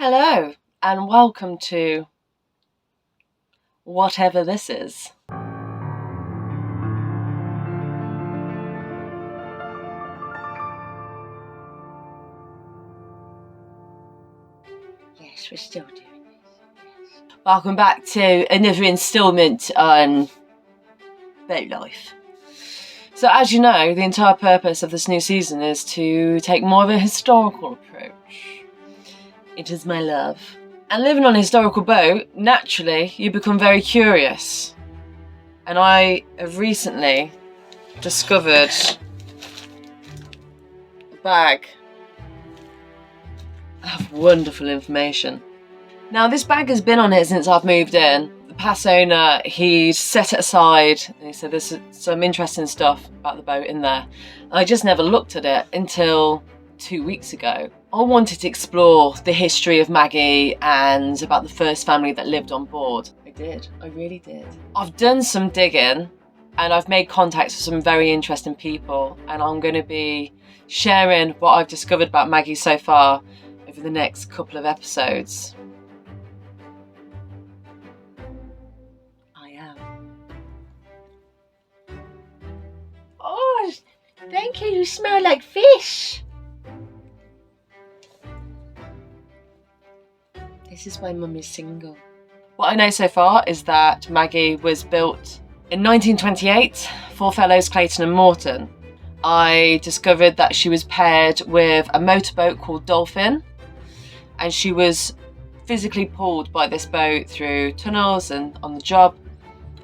Hello, and welcome to whatever this is. Yes, we're still doing this. Yes. Welcome back to another instalment on boat life. So as you know, the entire purpose of this new season is to take more of a historical approach. It is my love. And living on a historical boat, naturally, you become very curious. And I have recently discovered a bag of wonderful information. Now, this bag has been on here since I've moved in. The past owner, he set it aside and he said there's some interesting stuff about the boat in there. And I just never looked at it until 2 weeks ago. I wanted to explore the history of Maggie and about the first family that lived on board. I really did. I've done some digging and I've made contacts with some very interesting people, and I'm going to be sharing what I've discovered about Maggie so far over the next couple of episodes. I am. Oh, thank you. You smell like fish. This is why Mum is single. What I know so far is that Maggie was built in 1928 for Fellows Clayton and Morton. I discovered that she was paired with a motorboat called Dolphin, and she was physically pulled by this boat through tunnels and on the job.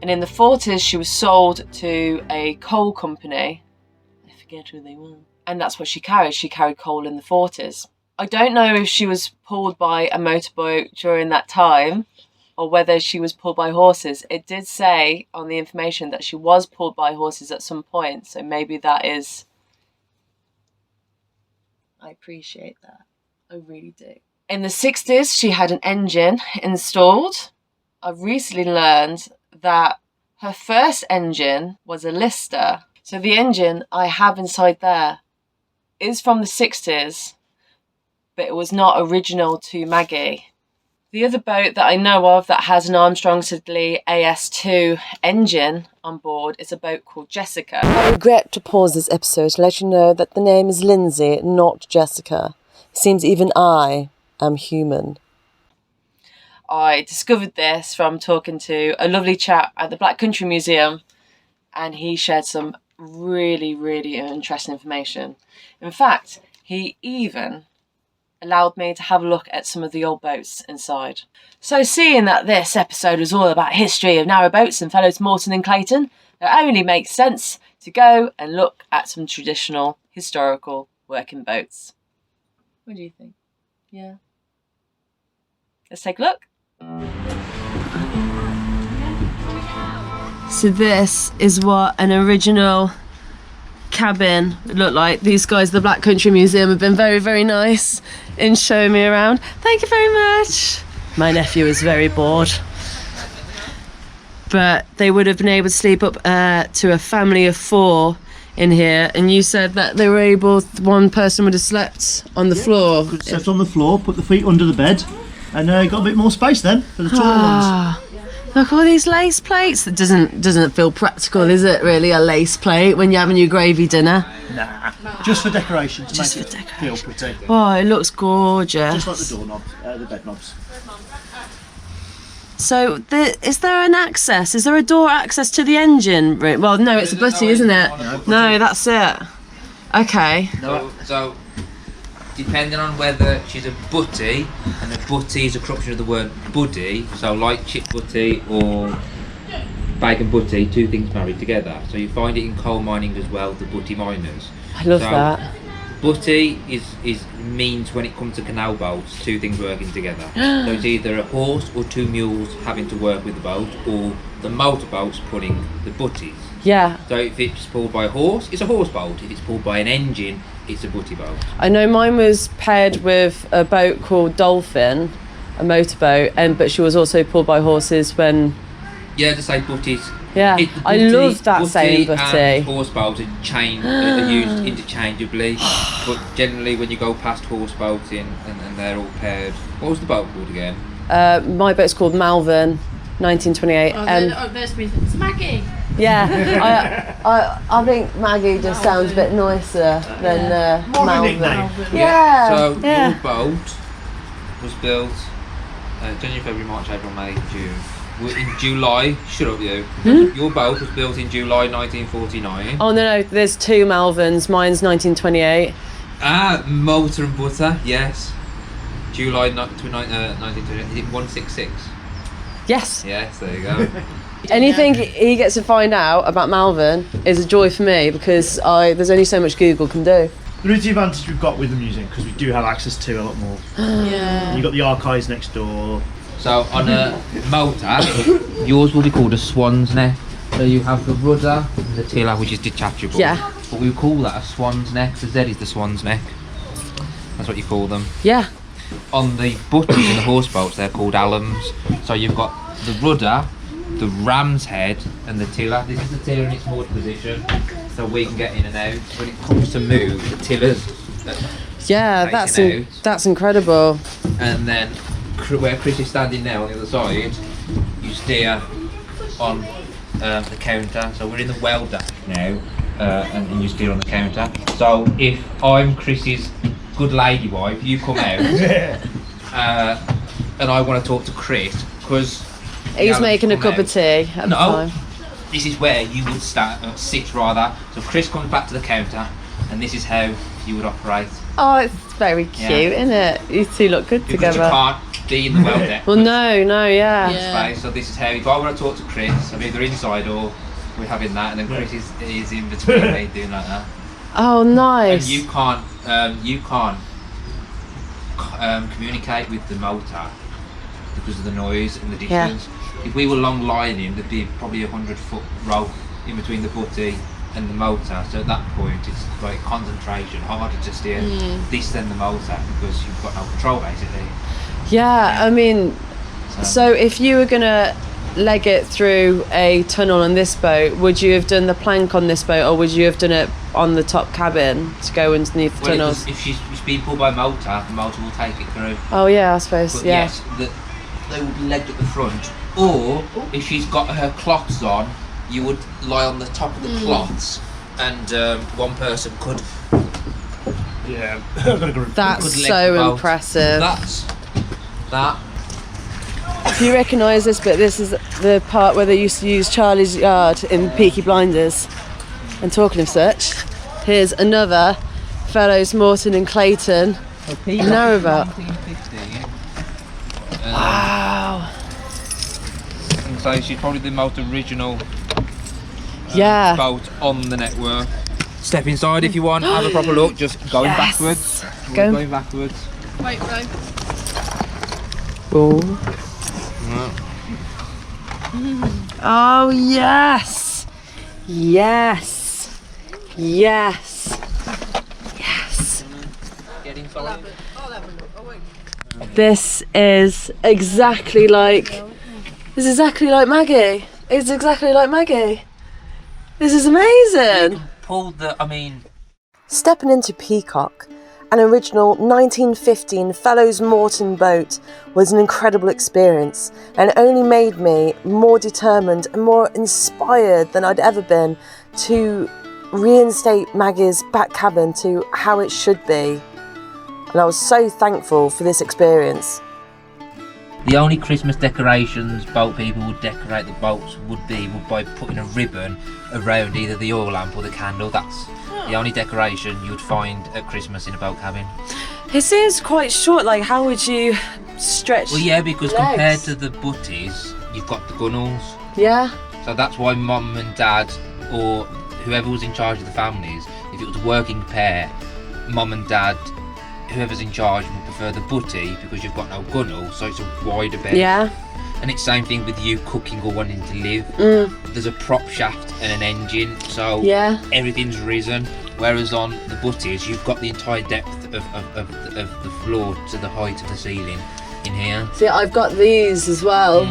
And in the 40s, she was sold to a coal company. I forget who they were. And that's what she carried. She carried coal in the 40s. I don't know if she was pulled by a motorboat during that time or whether she was pulled by horses. It did say on the information that she was pulled by horses at some point, so maybe that is... I appreciate that. I really do. In the 60s, she had an engine installed. I've recently learned that her first engine was a Lister. So the engine I have inside there is from the 60s, but it was not original to Maggie. The other boat that I know of that has an Armstrong Siddeley AS2 engine on board is a boat called Jessica. I regret to pause this episode to let you know that the name is Lindsay, not Jessica. It seems even I am human. I discovered this from talking to a lovely chap at the Black Country Museum, and he shared some really, really interesting information. In fact, he even allowed me to have a look at some of the old boats inside. So seeing that this episode is all about history of narrowboats and Fellows Morton and Clayton, it only makes sense to go and look at some traditional historical working boats. What do you think? Yeah? Let's take a look. So this is what an original cabin would look like. These guys at the Black Country Museum have been very, very nice in showing me around. Thank you very much. My nephew is very bored. But they would have been able to sleep up to a family of 4 in here, and you said that they were able, one person would have slept on the floor. Could slept on the floor, put the feet under the bed, and got a bit more space then for the taller ones. Look, all these lace plates. That doesn't feel practical, is it, really, a lace plate when you're having your gravy dinner? Nah, just for decoration, to Just make for it decoration. feel pretty. Oh, it looks gorgeous. Just like the doorknob, the bed knobs. So, is there an access? Is there a door access to the engine room? Well, no, it's a butty, isn't it? No, that's it. Okay. So, depending on whether she's a butty, and a butty is a corruption of the word buddy, so like chip butty or bacon butty, two things married together. So you find it in coal mining as well, the butty miners. I love that. Butty is means when it comes to canal boats, two things working together. So it's either a horse or 2 mules having to work with the boat, or the motorboats pulling the butties. Yeah. So if it's pulled by a horse, it's a horse boat. If it's pulled by an engine, it's a butty boat. I know mine was paired with a boat called Dolphin, a motorboat, but she was also pulled by horses when... Yeah, to say butties Yeah, I love that saying and butty. horse boat are used interchangeably, but generally when you go past horse boating and they're all paired. What was the boat called again? My boat's called Malvern, 1928. There's me. It's Maggie. Yeah, I think Maggie just sounds a bit nicer than More of a Malvern. nickname. Yeah. So yeah. your boat was built January, February, March, April, May, June. In July, shut up you. Your boat was built in July 1949. Oh no, there's two Malverns. Mine's 1928. Motor and butter, yes. July 1928. Is it 166? Yes. Yes, there you go. Anything he gets to find out about Malvern is a joy for me because there's only so much Google can do. There is the advantage we've got with the museum because we do have access to a lot more. Yeah. You've got the archives next door. So on a motor, yours will be called a swan's neck. So you have the rudder and the tiller, which is detachable. Yeah. But we call that a swan's neck. The Z is the swan's neck. That's what you call them. Yeah. On the butties and the horse boats, they're called allums. So you've got the rudder, the ram's head, and the tiller. This is the tiller in its moored position, so we can get in and out. When it comes to move, the tiller's Yeah, that's incredible. and then where Chris is standing now on the other side, you steer on the counter. So we're in the well deck now, and you steer on the counter. So if I'm Chris's good lady wife, you come out, and I want to talk to Chris because He's making a cup of tea at the time. This is where you would sit rather. So Chris comes back to the counter, and this is how you would operate. Oh, it's very cute, isn't it? You two look good Because together. you can't be in the well deck. Well, no, yeah. Space. So this is how, if I want to talk to Chris, I'm either inside or we're having that, and then Chris is in between me doing like that. Oh, nice. And you can't communicate with the motor because of the noise and the distance. If we were long lining, there'd be probably 100-foot row in between the butty and the motor. So at that point, it's like concentration, harder to steer this than the motor because you've got no control basically. Yeah, I mean, so if you were gonna leg it through a tunnel on this boat, would you have done the plank on this boat, or would you have done it on the top cabin to go underneath the tunnels? If she's being pulled by motor, the motor will take it through. Oh yeah, I suppose. But yeah. yes, they will be legged at the front. Or if she's got her cloths on, you would lie on the top of the cloths, and one person could. Yeah. That's could leg the so boat. impressive. That. If you recognise this bit, this is the part where they used to use Charlie's Yard in Peaky Blinders. And talking of such, here's another Fellows Morton and Clayton narrowboat. Wow. So she's probably the most original Yeah. boat on the network. Step inside if you want, have a proper look, just going Yes. backwards. Go. Going backwards. Wait, right. Oh. Oh yes. Yes. Yes. Yes. Get inside. This is exactly like Maggie. It's exactly like Maggie. This is amazing. Pull the, Stepping into Peacock, an original 1915 Fellows Morton boat, was an incredible experience and only made me more determined and more inspired than I'd ever been to reinstate Maggie's back cabin to how it should be. And I was so thankful for this experience. The only Christmas decorations boat people would decorate the boats would be by putting a ribbon around either the oil lamp or the candle. That's the only decoration you would find at Christmas in a boat cabin. It seems quite short, like how would you stretch? Well, yeah, because legs? compared to the butties, you've got the gunnels. Yeah. So that's why mum and dad, or whoever was in charge of the families, if it was a working pair, mum and dad, whoever's in charge would prefer the butty because you've got no gunnel, so it's a wider bed. Yeah. And it's same thing with you cooking or wanting to live. There's a prop shaft and an engine, so everything's risen. Whereas on the butties, you've got the entire depth of the floor to the height of the ceiling in here. See, I've got these as well.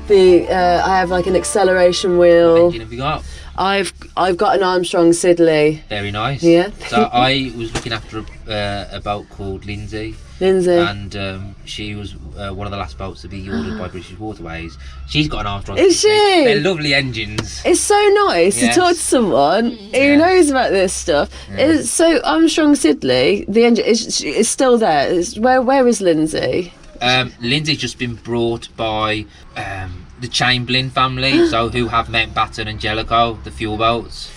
I have like an acceleration wheel. Engine have you got? I've got an Armstrong Siddeley. Very nice. Yeah. So I was looking after a boat called Lindsay. Lindsay. And she was one of the last boats to be ordered by British Waterways. She's got an Armstrong. Is she? They're lovely engines. It's so nice to talk to someone who knows about this stuff. Yeah. So Armstrong Siddeley, the engine is still there. Where is Lindsay? Lindsay's just been brought by the Chamberlain family, so who have Mountbatten and Jellicoe, the fuel boats.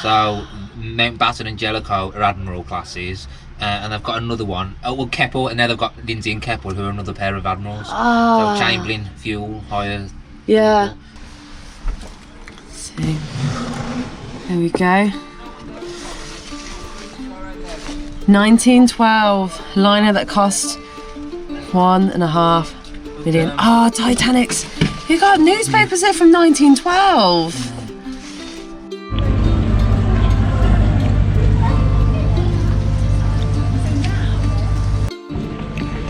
So Mountbatten and Jellicoe are Admiral classes, and they've got another one. Oh well, Keppel, and now they've got Lindsay and Keppel, who are another pair of Admirals. So Chamberlain fuel hire. Yeah. See. There we go. 1912 liner that cost $1.5 million. Oh, Titanic's. You got newspapers there from 1912.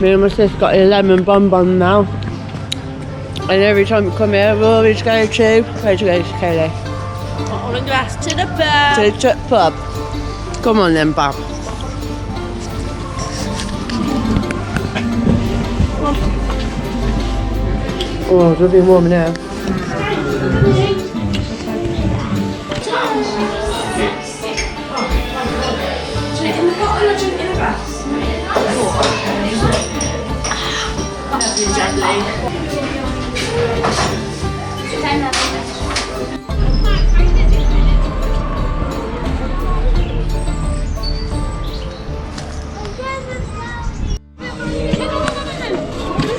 Me and my sister got a lemon bonbon now. And every time we come here, we always go to... Where'd you go, Kaylee? All the grass to the pub. To the pub. Come on then, Bob. Oh, it's been warm now.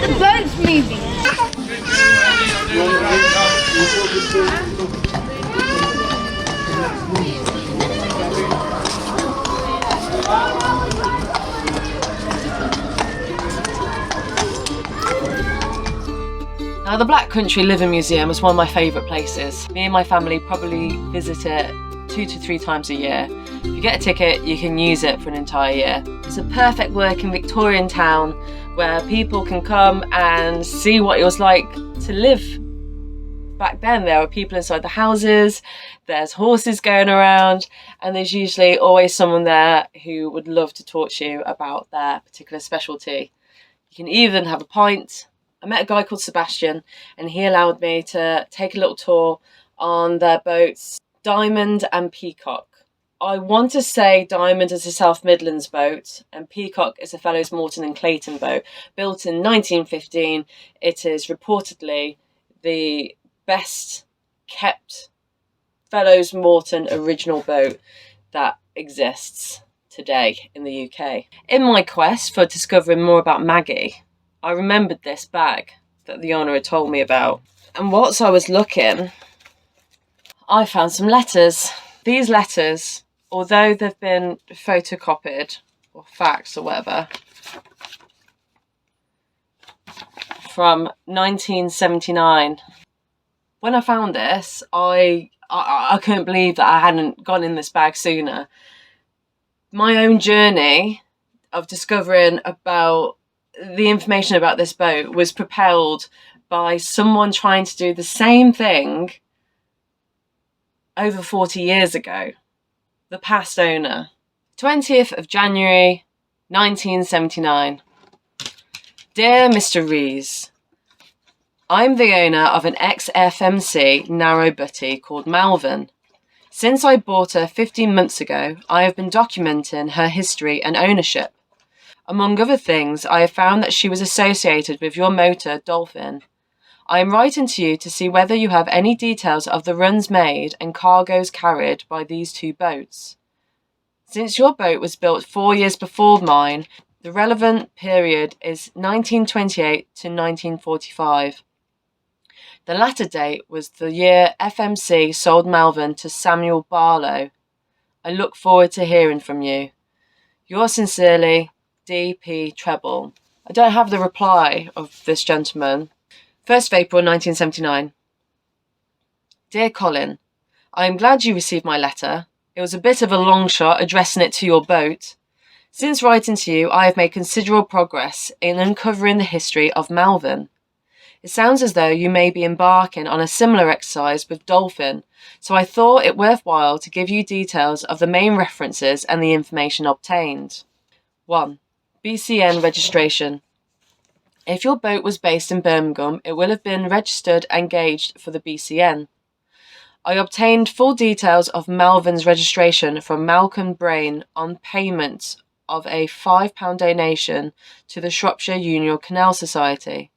The boat's moving. Now, the Black Country Living Museum is one of my favourite places. Me and my family probably visit it 2 to 3 times a year. If you get a ticket, you can use it for an entire year. It's a perfect working Victorian town where people can come and see what it was like to live back then. There are people inside the houses, there's horses going around, and there's usually always someone there who would love to talk to you about their particular specialty. You can even have a pint. I met a guy called Sebastian, and he allowed me to take a little tour on their boats, Diamond and Peacock. I want to say Diamond is a South Midlands boat and Peacock is a Fellows Morton and Clayton boat. Built in 1915, it is reportedly the best kept Fellows Morton original boat that exists today in the UK. In my quest for discovering more about Maggie, I remembered this bag that the owner had told me about. And whilst I was looking, I found some letters. These letters, although they've been photocopied or faxed or whatever, from 1979. When I found this, I couldn't believe that I hadn't gone in this bag sooner. My own journey of discovering about the information about this boat was propelled by someone trying to do the same thing over 40 years ago. The past owner. 20th of January 1979. Dear Mr. Rees, I'm the owner of an ex-FMC narrow butty called Malvern. Since I bought her 15 months ago, I have been documenting her history and ownership. Among other things, I have found that she was associated with your motor, Dolphin. I am writing to you to see whether you have any details of the runs made and cargoes carried by these two boats. Since your boat was built 4 years before mine, the relevant period is 1928 to 1945. The latter date was the year FMC sold Malvern to Samuel Barlow. I look forward to hearing from you. Yours sincerely, D.P. Treble. I don't have the reply of this gentleman. 1st of April 1979. Dear Colin, I am glad you received my letter. It was a bit of a long shot addressing it to your boat. Since writing to you, I have made considerable progress in uncovering the history of Malvern. It sounds as though you may be embarking on a similar exercise with dolphin, so I thought it worthwhile to give you details of the main references and the information obtained. 1. BCN registration. If your boat was based in Birmingham, it will have been registered and gauged for the BCN. I obtained full details of Malvern's registration from Malcolm Brain on payment of a £5 donation to the Shropshire Union Canal Society.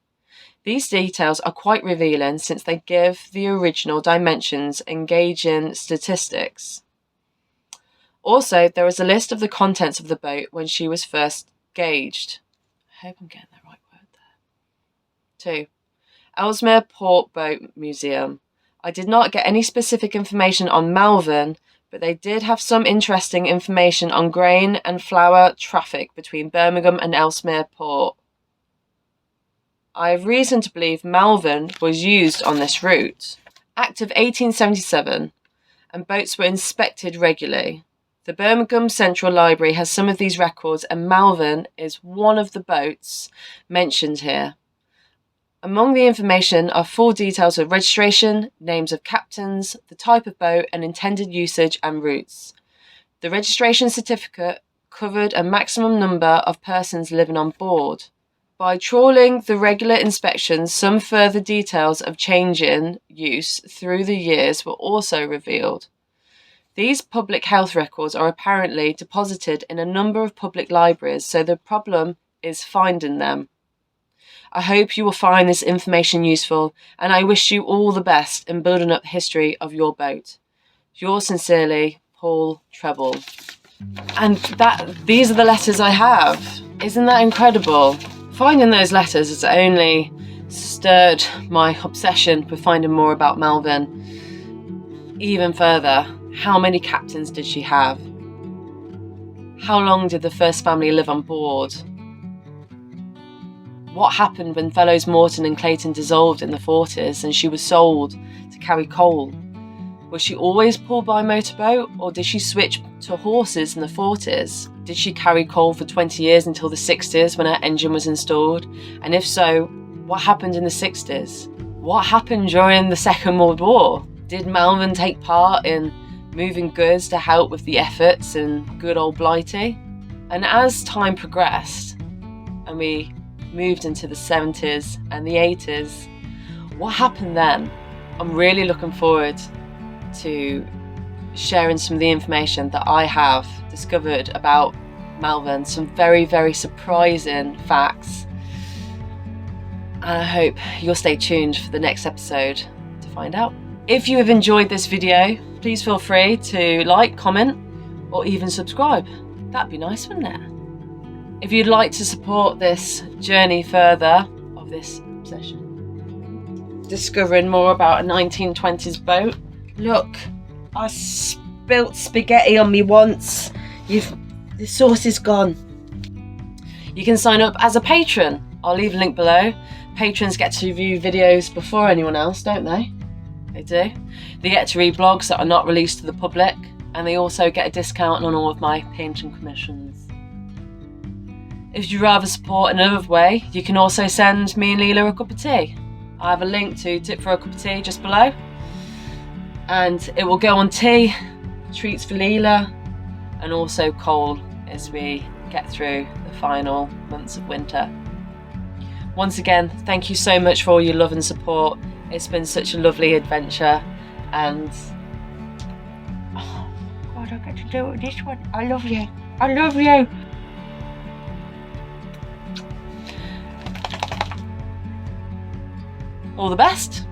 These details are quite revealing since they give the original dimensions engaging statistics. Also, there is a list of the contents of the boat when she was first gauged. I hope I'm getting the right word there. 2. Ellesmere Port Boat Museum. I did not get any specific information on Malvern, but they did have some interesting information on grain and flour traffic between Birmingham and Ellesmere Port. I have reason to believe Malvern was used on this route. Act of 1877, and boats were inspected regularly. The Birmingham Central Library has some of these records, and Malvern is one of the boats mentioned here. Among the information are full details of registration, names of captains, the type of boat, and intended usage and routes. The registration certificate covered a maximum number of persons living on board. By trawling the regular inspections, some further details of change in use through the years were also revealed. These public health records are apparently deposited in a number of public libraries, so the problem is finding them. I hope you will find this information useful, and I wish you all the best in building up the history of your boat. Yours sincerely, Paul Treble. And these are the letters I have. Isn't that incredible? Finding those letters has only stirred my obsession with finding more about Malvern even further. How many captains did she have? How long did the first family live on board? What happened when Fellows Morton and Clayton dissolved in the 40s and she was sold to carry coal? Was she always pulled by a motorboat, or did she switch to horses in the 40s? Did she carry coal for 20 years until the 60s when her engine was installed? And if so, what happened in the 60s? What happened during the Second World War? Did Malvern take part in moving goods to help with the efforts in good old Blighty? And as time progressed and we moved into the 70s and the 80s, what happened then? I'm really looking forward to sharing some of the information that I have discovered about Malvern, some very, very surprising facts. And I hope you'll stay tuned for the next episode to find out. If you have enjoyed this video, please feel free to like, comment, or even subscribe. That'd be nice, wouldn't it? If you'd like to support this journey further of this obsession, discovering more about a 1920s boat. Look, I spilt spaghetti on me once. The sauce is gone. You can sign up as a patron. I'll leave a link below. Patrons get to view videos before anyone else, don't they? They do. They get to read blogs that are not released to the public, and they also get a discount on all of my painting commissions. If you'd rather support another way, you can also send me and Leela a cup of tea. I have a link to Tip for a Cup of Tea just below, and it will go on tea, treats for Leela, and also coal as we get through the final months of winter. Once again, thank you so much for all your love and support. It's been such a lovely adventure, and oh God, I get to do it with this one. I love you. I love you. All the best.